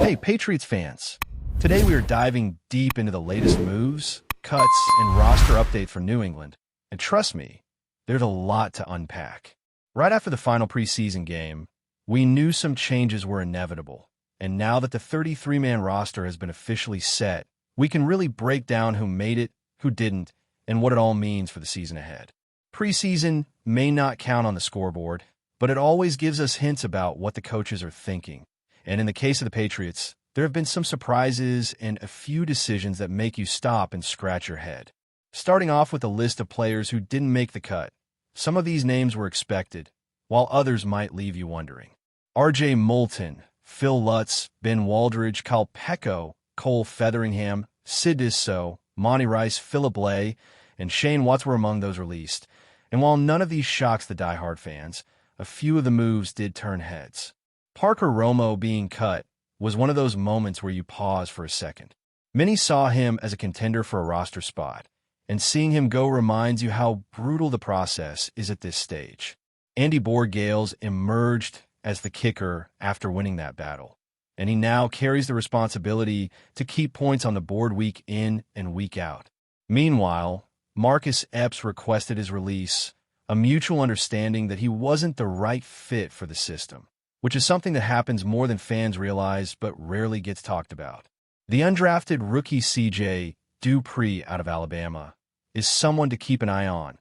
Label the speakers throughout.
Speaker 1: Hey, Patriots fans! Today we are diving deep into the latest moves, cuts, and roster update from New England. And trust me, there's a lot to unpack. Right after the final preseason game, we knew some changes were inevitable. And now that the 33-man roster has been officially set, we can really break down who made it, who didn't, and what it all means for the season ahead. Preseason may not count on the scoreboard, but it always gives us hints about what the coaches are thinking. And in the case of the Patriots, there have been some surprises and a few decisions that make you stop and scratch your head. Starting off with a list of players who didn't make the cut. Some of these names were expected, while others might leave you wondering. R.J. Moulton, Phil Lutz, Ben Waldridge, Kyle Pecco, Cole Featheringham, Sid Disso, Monty Rice, Philip Lay, and Shane Watts were among those released. And while none of these shocks the diehard fans, a few of the moves did turn heads. Parker Romo being cut was one of those moments where you pause for a second. Many saw him as a contender for a roster spot, and seeing him go reminds you how brutal the process is at this stage. Andy Borgales emerged as the kicker after winning that battle, and he now carries the responsibility to keep points on the board week in and week out. Meanwhile, Marcus Epps requested his release, a mutual understanding that he wasn't the right fit for the system, which is something that happens more than fans realize but rarely gets talked about. The undrafted rookie C.J. Dupree out of Alabama is someone to keep an eye on,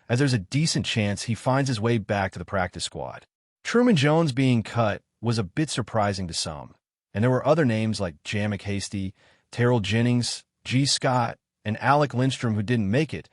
Speaker 1: as there's a decent chance he finds his way back to the practice squad. Truman Jones being cut was a bit surprising to some, and there were other names like Jamek Hasty, Terrell Jennings, G. Scott, and Alec Lindstrom who didn't make it,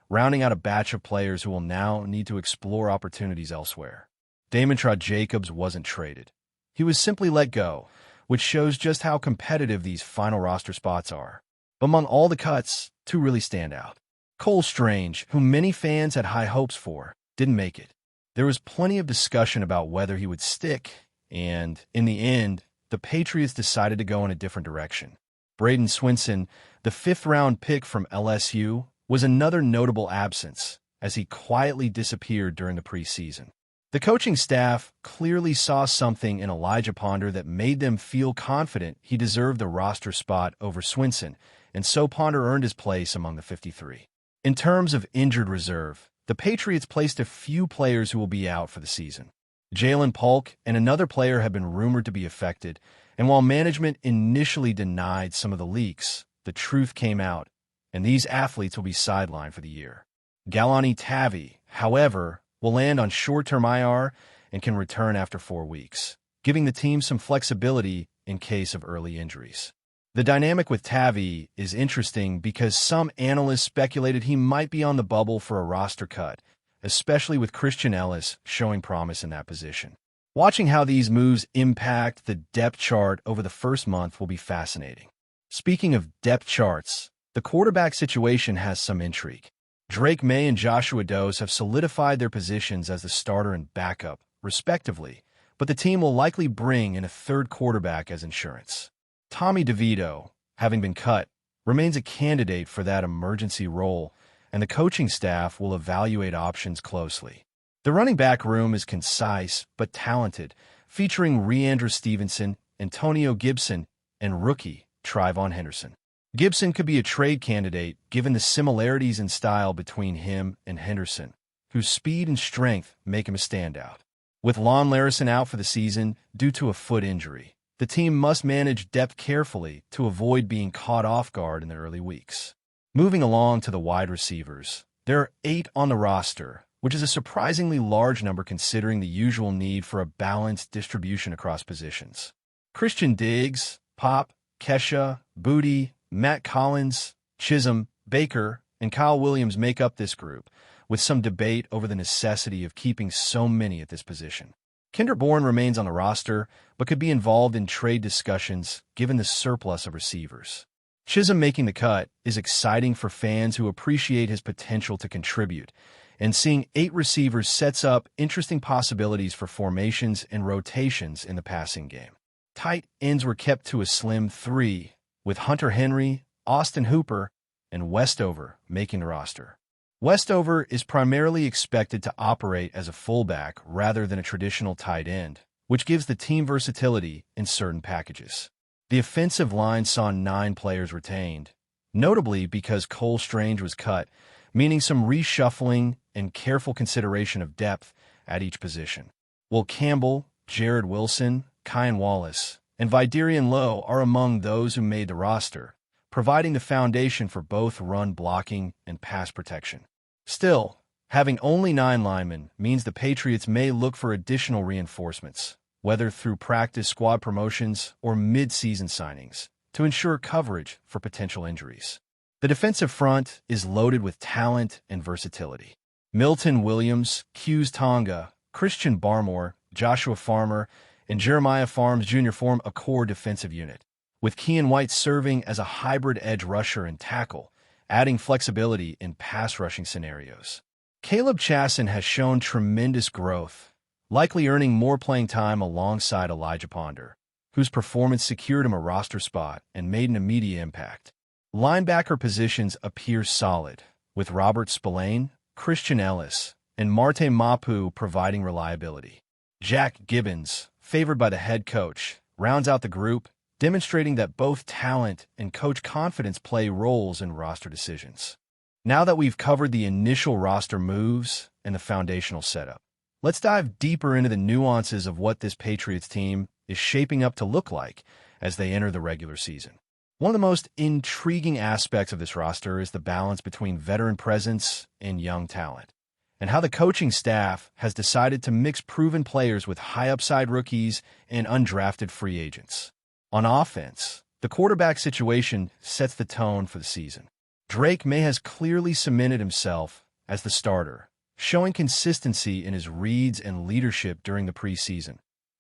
Speaker 1: rounding out a batch of players who will now need to explore opportunities elsewhere. Damon Trot-Jacobs wasn't traded. He was simply let go, which shows just how competitive these final roster spots are. But among all the cuts, two really stand out. Cole Strange, whom many fans had high hopes for, didn't make it. There was plenty of discussion about whether he would stick, and in the end, the Patriots decided to go in a different direction. Braden Swinson, the fifth-round pick from LSU, was another notable absence, as he quietly disappeared during the preseason. The coaching staff clearly saw something in Elijah Ponder that made them feel confident he deserved the roster spot over Swinson, and so Ponder earned his place among the 53. In terms of injured reserve, the Patriots placed a few players who will be out for the season. Jalen Polk and another player have been rumored to be affected, and while management initially denied some of the leaks, the truth came out, and these athletes will be sidelined for the year. Galani Tavi, however, will land on short-term IR and can return after 4 weeks, giving the team some flexibility in case of early injuries. The dynamic with Tavi is interesting because some analysts speculated he might be on the bubble for a roster cut, especially with Christian Ellis showing promise in that position. Watching how these moves impact the depth chart over the first month will be fascinating. Speaking of depth charts, the quarterback situation has some intrigue. Drake May and Joshua Doss have solidified their positions as the starter and backup, respectively, but the team will likely bring in a third quarterback as insurance. Tommy DeVito, having been cut, remains a candidate for that emergency role, and the coaching staff will evaluate options closely. The running back room is concise but talented, featuring R'Andre Stevenson, Antonio Gibson, and rookie Trayvon Henderson. Gibson could be a trade candidate given the similarities in style between him and Henderson, whose speed and strength make him a standout. With Lon Larison out for the season due to a foot injury, the team must manage depth carefully to avoid being caught off guard in the early weeks. Moving along to the wide receivers, there are 8 on the roster, which is a surprisingly large number considering the usual need for a balanced distribution across positions. Christian Diggs, Pop, Kesha, Booty, Matt Collins, Chisholm, Baker, and Kyle Williams make up this group, with some debate over the necessity of keeping so many at this position. Kinder Bourne remains on the roster, but could be involved in trade discussions given the surplus of receivers. Chisholm making the cut is exciting for fans who appreciate his potential to contribute, and seeing 8 receivers sets up interesting possibilities for formations and rotations in the passing game. Tight ends were kept to a slim 3, with Hunter Henry, Austin Hooper, and Westover making the roster. Westover is primarily expected to operate as a fullback rather than a traditional tight end, which gives the team versatility in certain packages. The offensive line saw 9 players retained, notably because Cole Strange was cut, meaning some reshuffling and careful consideration of depth at each position. Will Campbell, Jared Wilson, Kyan Wallace, and Vidarian Lowe are among those who made the roster, providing the foundation for both run blocking and pass protection. Still, having only 9 linemen means the Patriots may look for additional reinforcements, whether through practice squad promotions or mid-season signings, to ensure coverage for potential injuries. The defensive front is loaded with talent and versatility. Milton Williams, Q's Tonga, Christian Barmore, Joshua Farmer, and Jeremiah Farms Jr. form a core defensive unit, with Keion White serving as a hybrid edge rusher and tackle, adding flexibility in pass rushing scenarios. Caleb Chasson has shown tremendous growth, likely earning more playing time alongside Elijah Ponder, whose performance secured him a roster spot and made an immediate impact. Linebacker positions appear solid, with Robert Spillane, Christian Ellis, and Marte Mapu providing reliability. Jack Gibbons, favored by the head coach, rounds out the group, demonstrating that both talent and coach confidence play roles in roster decisions. Now that we've covered the initial roster moves and the foundational setup, let's dive deeper into the nuances of what this Patriots team is shaping up to look like as they enter the regular season. One of the most intriguing aspects of this roster is the balance between veteran presence and young talent, and how the coaching staff has decided to mix proven players with high-upside rookies and undrafted free agents. On offense, the quarterback situation sets the tone for the season. Drake May has clearly cemented himself as the starter, showing consistency in his reads and leadership during the preseason,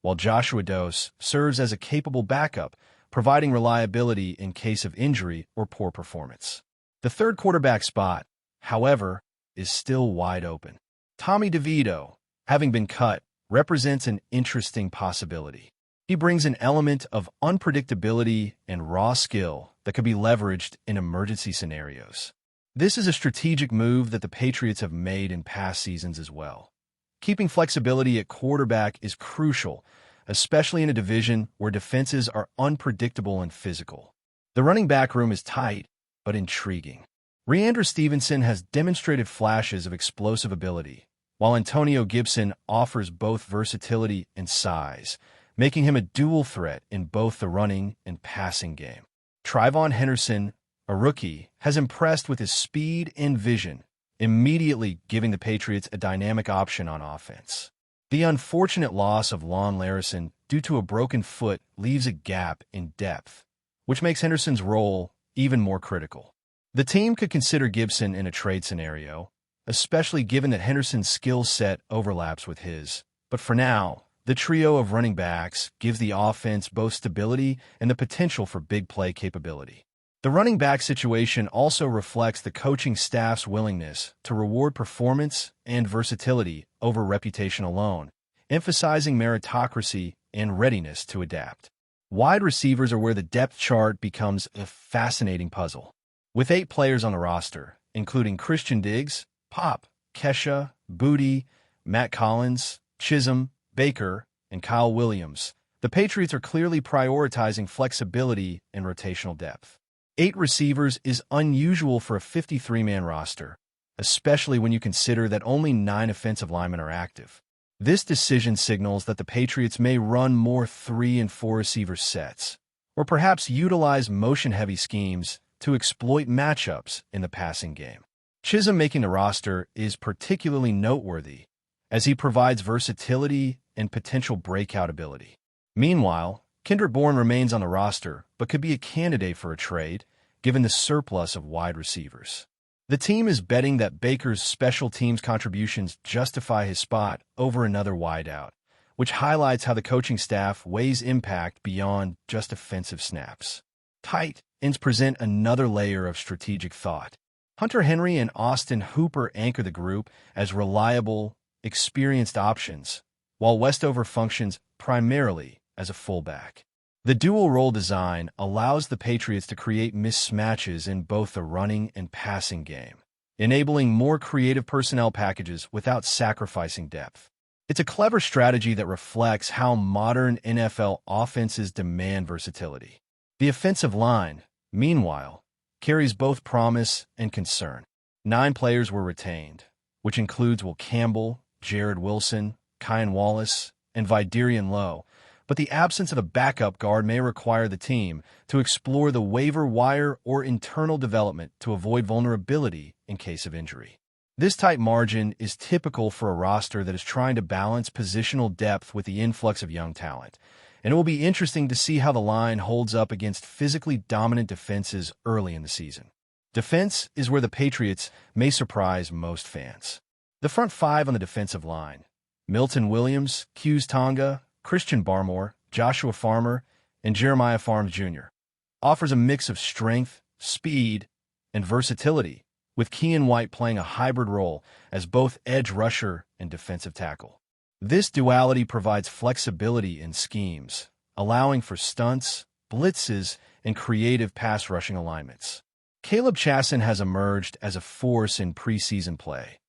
Speaker 1: while Joshua Dose serves as a capable backup, providing reliability in case of injury or poor performance. The third quarterback spot, however, is still wide open. Tommy DeVito, having been cut, represents an interesting possibility. He brings an element of unpredictability and raw skill that could be leveraged in emergency scenarios. This is a strategic move that the Patriots have made in past seasons as well. Keeping flexibility at quarterback is crucial, especially in a division where defenses are unpredictable and physical. The running back room is tight, but intriguing. Rhamondre Stevenson has demonstrated flashes of explosive ability, while Antonio Gibson offers both versatility and size, making him a dual threat in both the running and passing game. Trayvon Henderson, a rookie, has impressed with his speed and vision, immediately giving the Patriots a dynamic option on offense. The unfortunate loss of Lon Larison due to a broken foot leaves a gap in depth, which makes Henderson's role even more critical. The team could consider Gibson in a trade scenario, especially given that Henderson's skill set overlaps with his. But for now, the trio of running backs gives the offense both stability and the potential for big play capability. The running back situation also reflects the coaching staff's willingness to reward performance and versatility over reputation alone, emphasizing meritocracy and readiness to adapt. Wide receivers are where the depth chart becomes a fascinating puzzle. With 8 players on the roster, including Christian Diggs, Pop, Kesha, Booty, Matt Collins, Chisholm, Baker, and Kyle Williams, the Patriots are clearly prioritizing flexibility and rotational depth. 8 receivers is unusual for a 53-man roster, especially when you consider that only 9 offensive linemen are active. This decision signals that the Patriots may run more 3 and 4 receiver sets, or perhaps utilize motion-heavy schemes to exploit matchups in the passing game. Chisholm making the roster is particularly noteworthy, as he provides versatility and potential breakout ability. Meanwhile, Kendrick Bourne remains on the roster, but could be a candidate for a trade, given the surplus of wide receivers. The team is betting that Baker's special teams contributions justify his spot over another wideout, which highlights how the coaching staff weighs impact beyond just offensive snaps. Tight ends present another layer of strategic thought. Hunter Henry and Austin Hooper anchor the group as reliable, experienced options, while Westover functions primarily as a fullback. The dual-role design allows the Patriots to create mismatches in both the running and passing game, enabling more creative personnel packages without sacrificing depth. It's a clever strategy that reflects how modern NFL offenses demand versatility. The offensive line, meanwhile, carries both promise and concern. 9 players were retained, which includes Will Campbell, Jared Wilson, Kyan Wallace, and Vidarian Lowe, but the absence of a backup guard may require the team to explore the waiver wire or internal development to avoid vulnerability in case of injury. This tight margin is typical for a roster that is trying to balance positional depth with the influx of young talent, and it will be interesting to see how the line holds up against physically dominant defenses early in the season. Defense is where the Patriots may surprise most fans. The front 5 on the defensive line, Milton Williams, Q's Tonga, Christian Barmore, Joshua Farmer, and Jeremiah Farms Jr., offers a mix of strength, speed, and versatility, with Keion White playing a hybrid role as both edge rusher and defensive tackle. This duality provides flexibility in schemes, allowing for stunts, blitzes, and creative pass rushing alignments. Caleb Chasson has emerged as a force in preseason play,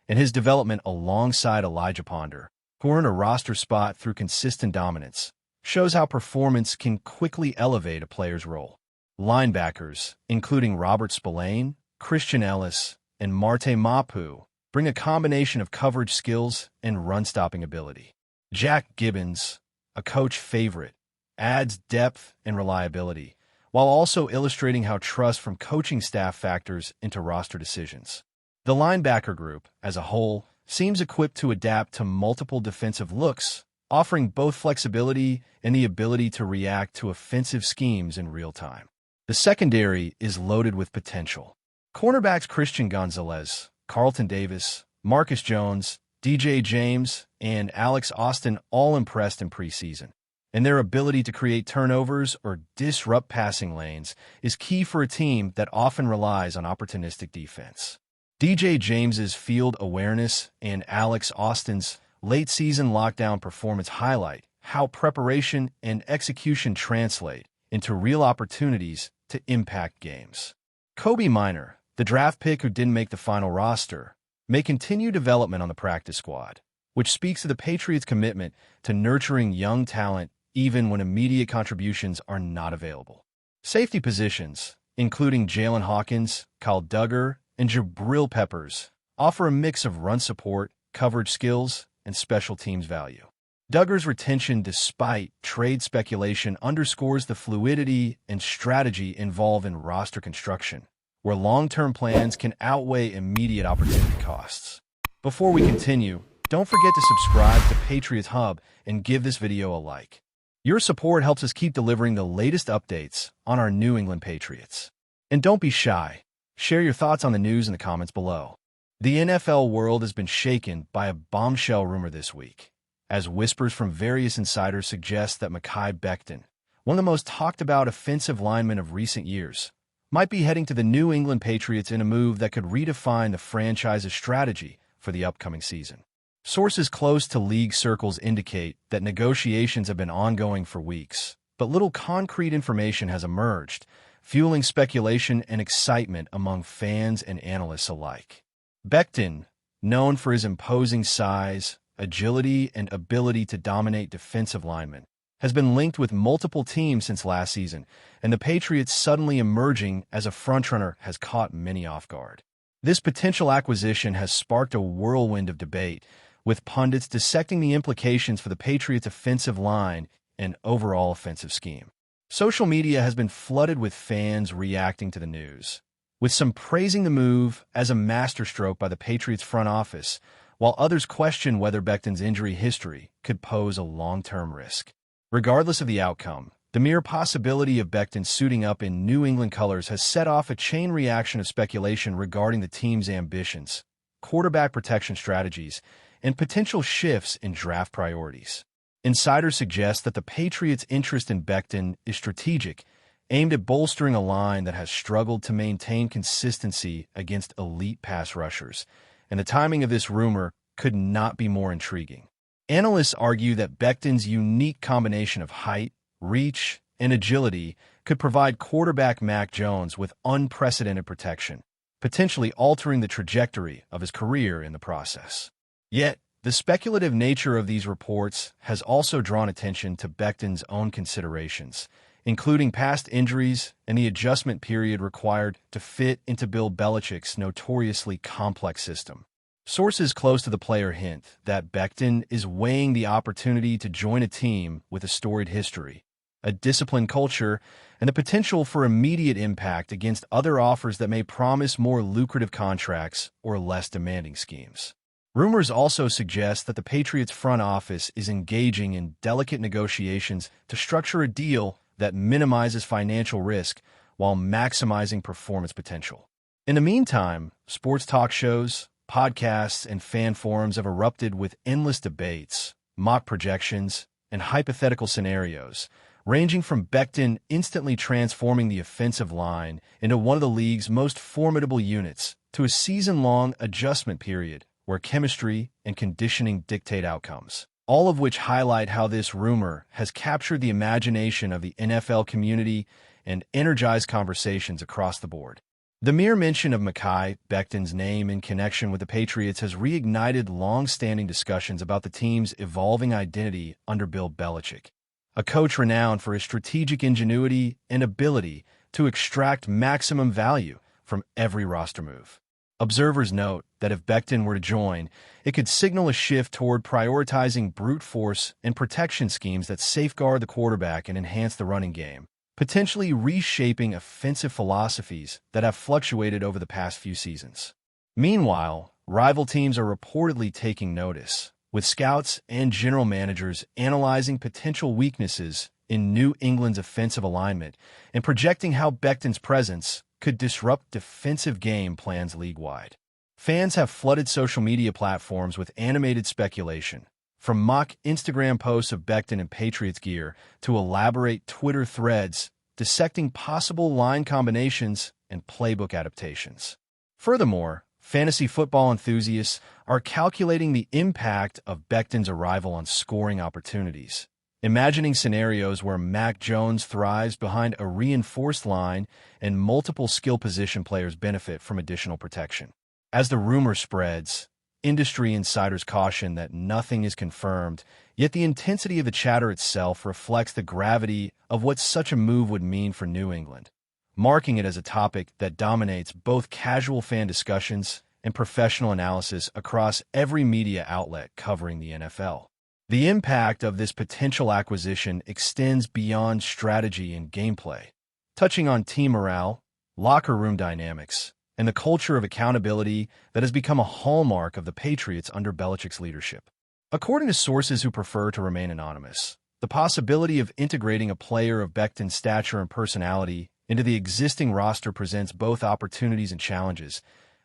Speaker 1: and his development alongside Elijah Ponder, who earned a roster spot through consistent dominance, shows how performance can quickly elevate a player's role. Linebackers, including Robert Spillane, Christian Ellis, and Marte Mapu, bring a combination of coverage skills and run-stopping ability. Jack Gibbons, a coach favorite, adds depth and reliability, while also illustrating how trust from coaching staff factors into roster decisions. The linebacker group, as a whole, seems equipped to adapt to multiple defensive looks, offering both flexibility and the ability to react to offensive schemes in real time. The secondary is loaded with potential. Cornerbacks Christian Gonzalez, Carlton Davis, Marcus Jones, DJ James, and Alex Austin all impressed in preseason, and their ability to create turnovers or disrupt passing lanes is key for a team that often relies on opportunistic defense. DJ James's field awareness and Alex Austin's late-season lockdown performance highlight how preparation and execution translate into real opportunities to impact games. Kobe Minor, the draft pick who didn't make the final roster, may continue development on the practice squad, which speaks to the Patriots' commitment to nurturing young talent even when immediate contributions are not available. Safety positions, including Jalen Hawkins, Kyle Duggar, and Jabril Peppers, offer a mix of run support, coverage skills, and special teams value. Duggar's retention despite trade speculation underscores the fluidity and strategy involved in roster construction, where long-term plans can outweigh immediate opportunity costs. Before we continue, don't forget to subscribe to Patriots Hub and give this video a like. Your support helps us keep delivering the latest updates on our New England Patriots. And don't be shy. Share your thoughts on the news in the comments below. The NFL world has been shaken by a bombshell rumor this week, as whispers from various insiders suggest that Mekhi Becton, one of the most talked-about offensive linemen of recent years, might be heading to the New England Patriots in a move that could redefine the franchise's strategy for the upcoming season. Sources close to league circles indicate that negotiations have been ongoing for weeks, but little concrete information has emerged, fueling speculation and excitement among fans and analysts alike. Becton, known for his imposing size, agility, and ability to dominate defensive linemen, has been linked with multiple teams since last season, and the Patriots suddenly emerging as a frontrunner has caught many off guard. This potential acquisition has sparked a whirlwind of debate, with pundits dissecting the implications for the Patriots' offensive line and overall offensive scheme. Social media has been flooded with fans reacting to the news, with some praising the move as a masterstroke by the Patriots front office, while others question whether Becton's injury history could pose a long-term risk. Regardless of the outcome, the mere possibility of Becton suiting up in New England colors has set off a chain reaction of speculation regarding the team's ambitions, quarterback protection strategies, and potential shifts in draft priorities. Insiders suggest that the Patriots' interest in Becton is strategic, aimed at bolstering a line that has struggled to maintain consistency against elite pass rushers, and the timing of this rumor could not be more intriguing. Analysts argue that Becton's unique combination of height, reach, and agility could provide quarterback Mac Jones with unprecedented protection, potentially altering the trajectory of his career in the process. Yet, the speculative nature of these reports has also drawn attention to Becton's own considerations, including past injuries and the adjustment period required to fit into Bill Belichick's notoriously complex system. Sources close to the player hint that Becton is weighing the opportunity to join a team with a storied history, a disciplined culture, and the potential for immediate impact against other offers that may promise more lucrative contracts or less demanding schemes. Rumors also suggest that the Patriots front office is engaging in delicate negotiations to structure a deal that minimizes financial risk while maximizing performance potential. In the meantime, sports talk shows, podcasts, and fan forums have erupted with endless debates, mock projections, and hypothetical scenarios, ranging from Becton instantly transforming the offensive line into one of the league's most formidable units to a season-long adjustment period where chemistry and conditioning dictate outcomes, all of which highlight how this rumor has captured the imagination of the NFL community and energized conversations across the board. The mere mention of Mekhi Becton's name in connection with the Patriots has reignited long-standing discussions about the team's evolving identity under Bill Belichick, a coach renowned for his strategic ingenuity and ability to extract maximum value from every roster move. Observers note that if Becton were to join, it could signal a shift toward prioritizing brute force and protection schemes that safeguard the quarterback and enhance the running game, potentially reshaping offensive philosophies that have fluctuated over the past few seasons. Meanwhile, rival teams are reportedly taking notice, with scouts and general managers analyzing potential weaknesses in New England's offensive alignment and projecting how Becton's presence could disrupt defensive game plans league-wide. Fans have flooded social media platforms with animated speculation, from mock Instagram posts of Becton in Patriots gear to elaborate Twitter threads dissecting possible line combinations and playbook adaptations. Furthermore, fantasy football enthusiasts are calculating the impact of Becton's arrival on scoring opportunities, imagining scenarios where Mac Jones thrives behind a reinforced line and multiple skill position players benefit from additional protection. As the rumor spreads, industry insiders caution that nothing is confirmed, yet the intensity of the chatter itself reflects the gravity of what such a move would mean for New England, marking it as a topic that dominates both casual fan discussions and professional analysis across every media outlet covering the NFL. The impact of this potential acquisition extends beyond strategy and gameplay, touching on team morale, locker room dynamics, and the culture of accountability that has become a hallmark of the Patriots under Belichick's leadership. According to sources who prefer to remain anonymous, the possibility of integrating a player of Becton's stature and personality into the existing roster presents both opportunities and challenges,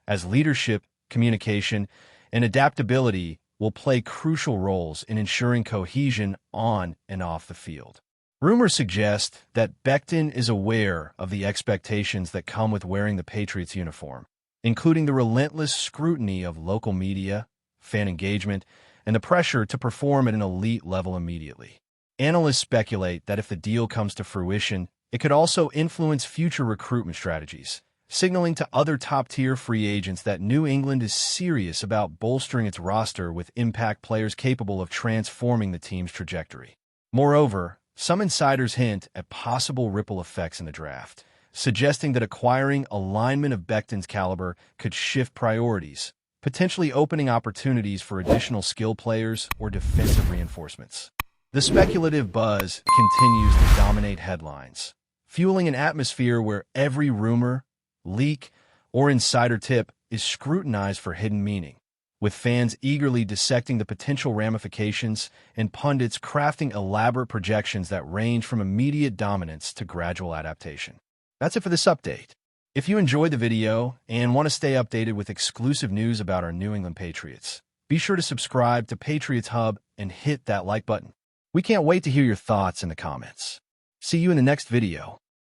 Speaker 1: as leadership, communication, and adaptability will play crucial roles in ensuring cohesion on and off the field. Rumors suggest that Becton is aware of the expectations that come with wearing the Patriots uniform, including the relentless scrutiny of local media, fan engagement, and the pressure to perform at an elite level immediately. Analysts speculate that if the deal comes to fruition, it could also influence future recruitment strategies, signaling to other top-tier free agents that New England is serious about bolstering its roster with impact players capable of transforming the team's trajectory. Moreover, some insiders hint at possible ripple effects in the draft, suggesting that acquiring a lineman of Becton's caliber could shift priorities, potentially opening opportunities for additional skill players or defensive reinforcements. The speculative buzz continues to dominate headlines, fueling an atmosphere where every rumor, leak, or insider tip is scrutinized for hidden meaning, with fans eagerly dissecting the potential ramifications and pundits crafting elaborate projections that range from immediate dominance to gradual adaptation. That's it for this update. If you enjoyed the video and want to stay updated with exclusive news about our New England Patriots, be sure to subscribe to Patriots Hub and hit that like button. We can't wait to hear your thoughts in the comments. See you in the next video.